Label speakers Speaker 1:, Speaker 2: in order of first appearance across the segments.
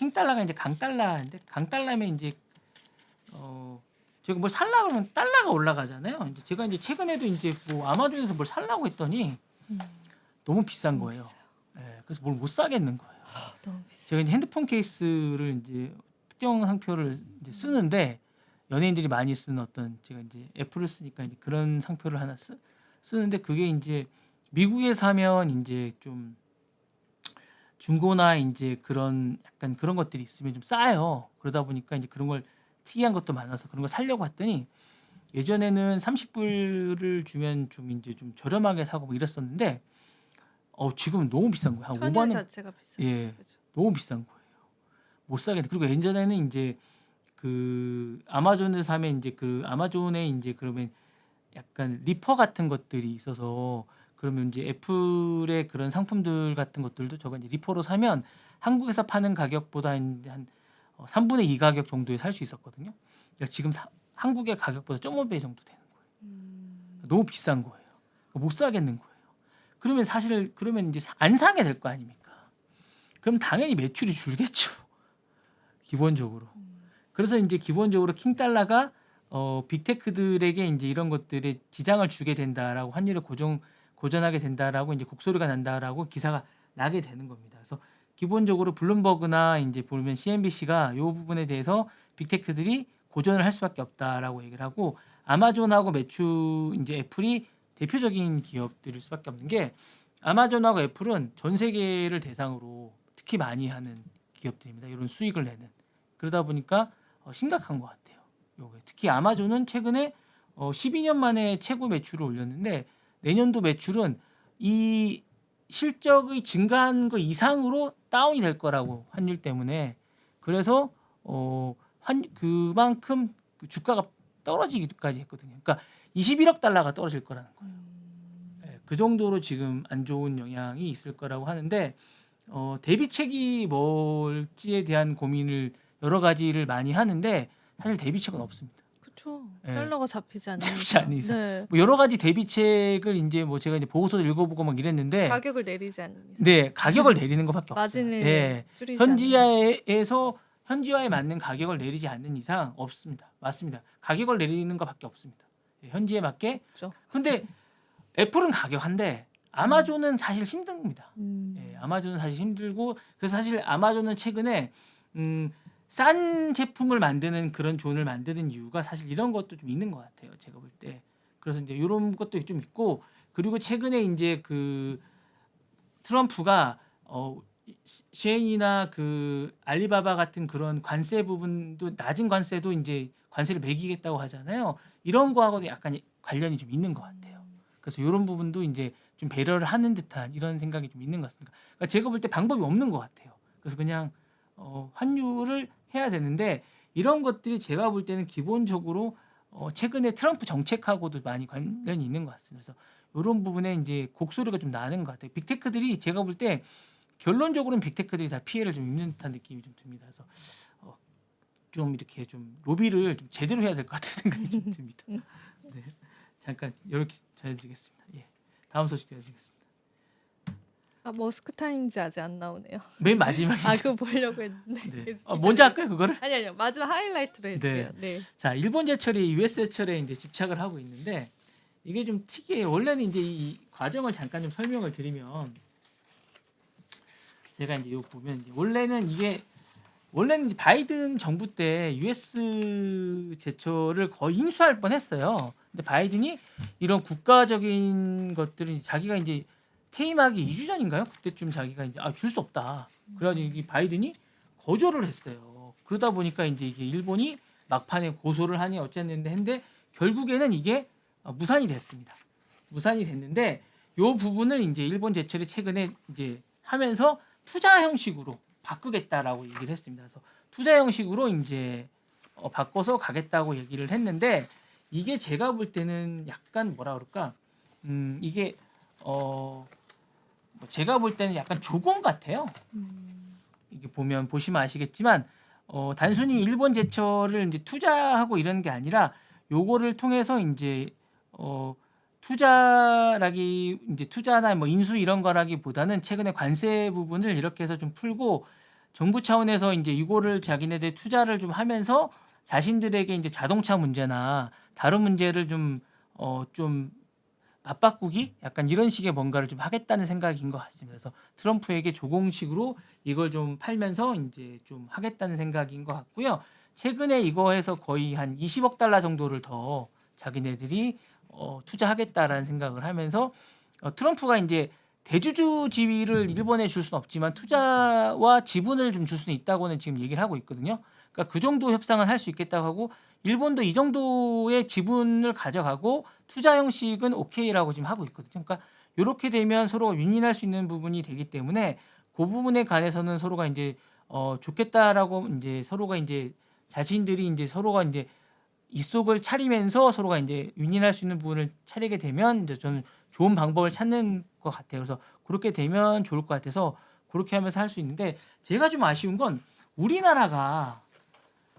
Speaker 1: 킹달러가 이제 강달러인데 강달러면 이제 제가 뭘 살라 그러면 달러가 올라가잖아요. 이제 제가 이제 최근에도 이제 뭐 아마존에서 뭘 살라고 했더니
Speaker 2: 음,
Speaker 1: 너무 비싼
Speaker 2: 너무
Speaker 1: 거예요.
Speaker 2: 비싸요.
Speaker 1: 예, 그래서 뭘 못 사겠는 거예요.
Speaker 2: 너무 비싸.
Speaker 1: 제가 이제 핸드폰 케이스를 이제 특정 상표를 이제 쓰는데 연예인들이 많이 쓰는 어떤 제가 이제 애플을 쓰니까 이제 그런 상표를 하나 쓰는데 그게 이제 미국에 사면 이제 좀 중고나 이제 그런 약간 그런 것들이 있으면 좀 싸요. 그러다 보니까 이제 그런 걸 특이한 것도 많아서 그런 걸 사려고 했더니 예전에는 30불을 주면 좀 이제 좀 저렴하게 사고 뭐 이랬었는데 지금은 너무 비싼 거예요. 한
Speaker 2: 환율
Speaker 1: 5만 원.
Speaker 2: 자체가 비싸요.
Speaker 1: 예.
Speaker 2: 그죠?
Speaker 1: 너무 비싼 거예요. 못 사겠네. 그리고 예전에는 이제 그 아마존에서 사면 이제 그 아마존에 이제 그러면 약간 리퍼 같은 것들이 있어서 그러면 이제 애플의 그런 상품들 같은 것들도 저거 이제 리퍼로 사면 한국에서 파는 가격보다 이제 한 3분의 2 가격 정도에 살 수 있었거든요. 그러니까 지금 한국의 가격보다 0.5배 정도 되는 거예요. 너무 비싼 거예요. 못 사겠는 거예요. 그러면 사실 그러면 이제 안 사게 될 거 아닙니까? 그럼 당연히 매출이 줄겠죠. 기본적으로. 그래서 이제 기본적으로 킹달러가 빅테크들에게 이제 이런 것들에 지장을 주게 된다라고 환율을 고전하게 된다라고 이제 곡소리가 난다라고 기사가 나게 되는 겁니다. 그래서 기본적으로 블룸버그나 이제 보면 CNBC가 이 부분에 대해서 빅테크들이 고전을 할 수밖에 없다라고 얘기를 하고 아마존하고 매추 이제 애플이 대표적인 기업들일 수밖에 없는 게 아마존하고 애플은 전 세계를 대상으로 특히 많이 하는 기업들입니다. 이런 수익을 내는. 그러다 보니까 심각한 것 같아요. 요게. 특히 아마존은 최근에 12년 만에 최고 매출을 올렸는데 내년도 매출은 이 실적이 증가한 거 이상으로 다운이 될 거라고 환율 때문에 그래서 그만큼 그 주가가 떨어지기까지 했거든요. 그러니까 21억 달러가 떨어질 거라는 거예요. 예, 그 정도로 지금 안 좋은 영향이 있을 거라고 하는데 대비책이 뭘지에 대한 고민을 여러 가지를 많이 하는데 사실 대비책은 없습니다.
Speaker 2: 그렇죠.
Speaker 1: 예.
Speaker 2: 달러가 잡히지
Speaker 1: 잡히지 않는
Speaker 2: 않는
Speaker 1: 이상.
Speaker 2: 네.
Speaker 1: 뭐 여러 가지 대비책을 이제 뭐 제가 이제 보고서를 읽어보고 막 이랬는데
Speaker 2: 가격을 내리지 않는 이상.
Speaker 1: 네, 가격을 내리는 것밖에 없어요.
Speaker 2: 마진을
Speaker 1: 예.
Speaker 2: 줄이지 않는.
Speaker 1: 현지화에 맞는 가격을 내리지 않는 이상 없습니다. 맞습니다. 가격을 내리는 것밖에 없습니다. 예, 현지에 맞게.
Speaker 2: 그렇죠.
Speaker 1: 근데 애플은 가격한데 아마존은 사실 힘듭니다. 예, 아마존은 사실 힘들고 그래서 사실 아마존은 최근에 싼 제품을 만드는 그런 존을 만드는 이유가 사실 이런 것도 좀 있는 것 같아요. 제가 볼 때. 그래서 이제 이런 것도 좀 있고 그리고 최근에 이제 그 트럼프가 셰인이나 그 알리바바 같은 그런 관세 부분도 낮은 관세도 이제 관세를 매기겠다고 하잖아요. 이런 거하고도 약간 관련이 좀 있는 것 같아요. 그래서 이런 부분도 이제 좀 배려를 하는 듯한 이런 생각이 좀 있는 것 같습니다. 그러니까 제가 볼 때 방법이 없는 것 같아요. 그래서 그냥 환율을 해야 되는데 이런 것들이 제가 볼 때는 기본적으로 최근에 트럼프 정책하고도 많이 관련이 있는 것 같습니다. 그래서 이런 부분에 이제 곡소리가 좀 나는 것 같아요. 빅테크들이 제가 볼 때 결론적으로는 빅테크들이 다 피해를 좀 입는 듯한 느낌이 좀 듭니다. 그래서 좀 이렇게 좀 로비를 좀 제대로 해야 될 것 같은 생각이 좀 듭니다. 네, 잠깐 이렇게 전해드리겠습니다. 예, 다음 소식 전해드리겠습니다.
Speaker 2: 머스크 타임즈 아직 안 나오네요.
Speaker 1: 맨 마지막에
Speaker 2: 그거 보려고 했는데.
Speaker 1: 네.
Speaker 2: 계속
Speaker 1: 먼저
Speaker 2: 기다리고
Speaker 1: 할까요 그거를?
Speaker 2: 아니요. 마지막 하이라이트로 해주세요. 네.
Speaker 1: 자, 일본 제철이 US 제철에 이제 집착을 하고 있는데 이게 좀 특이해요. 원래는 이제 이 과정을 잠깐 좀 설명을 드리면 제가 이제 요 보면 이제 원래는 이제 바이든 정부 때 US 제철을 거의 인수할 뻔했어요. 근데 바이든이 이런 국가적인 것들은 자기가 이제 퇴임하기 2주 전인가요? 그때쯤 자기가 이제 줄 수 없다. 그래가지고 이 바이든이 거절을 했어요. 그러다 보니까 이제 이게 일본이 막판에 고소를 하니 어쨌는데 했는데 결국에는 이게 무산이 됐습니다. 무산이 됐는데 요 부분을 이제 일본 제철이 최근에 이제 하면서 투자 형식으로 바꾸겠다라고 얘기를 했습니다. 그래서 투자 형식으로 이제 바꿔서 가겠다고 얘기를 했는데 이게 제가 볼 때는 약간 뭐라 그럴까? 이게 뭐 제가 볼 때는 약간 조공 같아요. 이게 보시면 아시겠지만 단순히 일본 제철을 이제 투자하고 이런 게 아니라 요거를 통해서 이제 투자나 뭐 인수 이런 거라기보다는 최근에 관세 부분을 이렇게 해서 좀 풀고 정부 차원에서 이제 이거를 자기네들 투자를 좀 하면서 자신들에게 이제 자동차 문제나 다른 문제를 좀 맞바꾸기 약간 이런 식의 뭔가를 좀 하겠다는 생각인 것 같습니다. 그래서 트럼프에게 조공식으로 이걸 좀 팔면서 이제 좀 하겠다는 생각인 것 같고요. 최근에 이거 해서 거의 한 20억 달러 정도를 더 자기네들이 투자하겠다라는 생각을 하면서 트럼프가 이제 대주주 지위를 일본에 줄 수는 없지만 투자와 지분을 좀 줄 수는 있다고는 지금 얘기를 하고 있거든요. 그러니까 그 정도 협상은 할 수 있겠다고 하고 일본도 이 정도의 지분을 가져가고 투자 형식은 오케이라고 지금 하고 있거든요. 그러니까 이렇게 되면 서로가 윈윈할 수 있는 부분이 되기 때문에 그 부분에 관해서는 서로가 이제 좋겠다라고 이제 서로가 이제 자신들이 이제 서로가 이제 이속을 차리면서 서로가 이제 윈윈할 수 있는 부분을 차리게 되면 이제 저는 좋은 방법을 찾는 것 같아요. 그래서 그렇게 되면 좋을 것 같아서 그렇게 하면서 할 수 있는데 제가 좀 아쉬운 건 우리나라가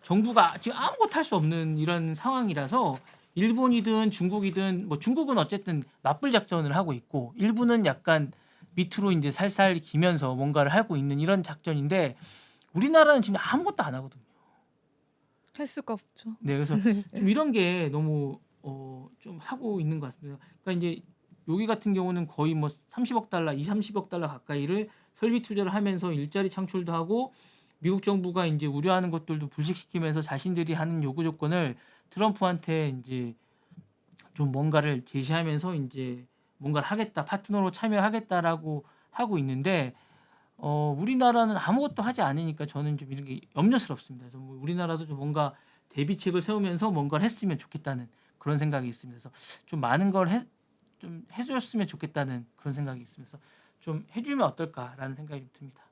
Speaker 1: 정부가 지금 아무것도 할 수 없는 이런 상황이라서 일본이든 중국이든 뭐 중국은 어쨌든 맞불 작전을 하고 있고 일본은 약간 밑으로 이제 살살 기면서 뭔가를 하고 있는 이런 작전인데 우리나라는 지금 아무것도 안 하거든요.
Speaker 2: 할 수가 없죠.
Speaker 1: 네, 그래서 좀 이런 게 너무 좀 하고 있는 것 같습니다. 그러니까 이제 여기 같은 경우는 거의 뭐 30억 달러, 2, 30억 달러 가까이를 설비 투자를 하면서 일자리 창출도 하고 미국 정부가 이제 우려하는 것들도 불식시키면서 자신들이 하는 요구 조건을 트럼프한테 이제 좀 뭔가를 제시하면서 이제 뭔가를 하겠다, 파트너로 참여하겠다라고 하고 있는데 우리나라는 아무것도 하지 않으니까 저는 좀 이런 게 염려스럽습니다. 그래서 뭐 우리나라도 좀 뭔가 대비책을 세우면서 뭔가를 했으면 좋겠다는 그런 생각이 있습니다. 그래서 좀 많은 걸 좀 해줬으면 좋겠다는 그런 생각이 있으면서 좀 해주면 어떨까라는 생각이 듭니다.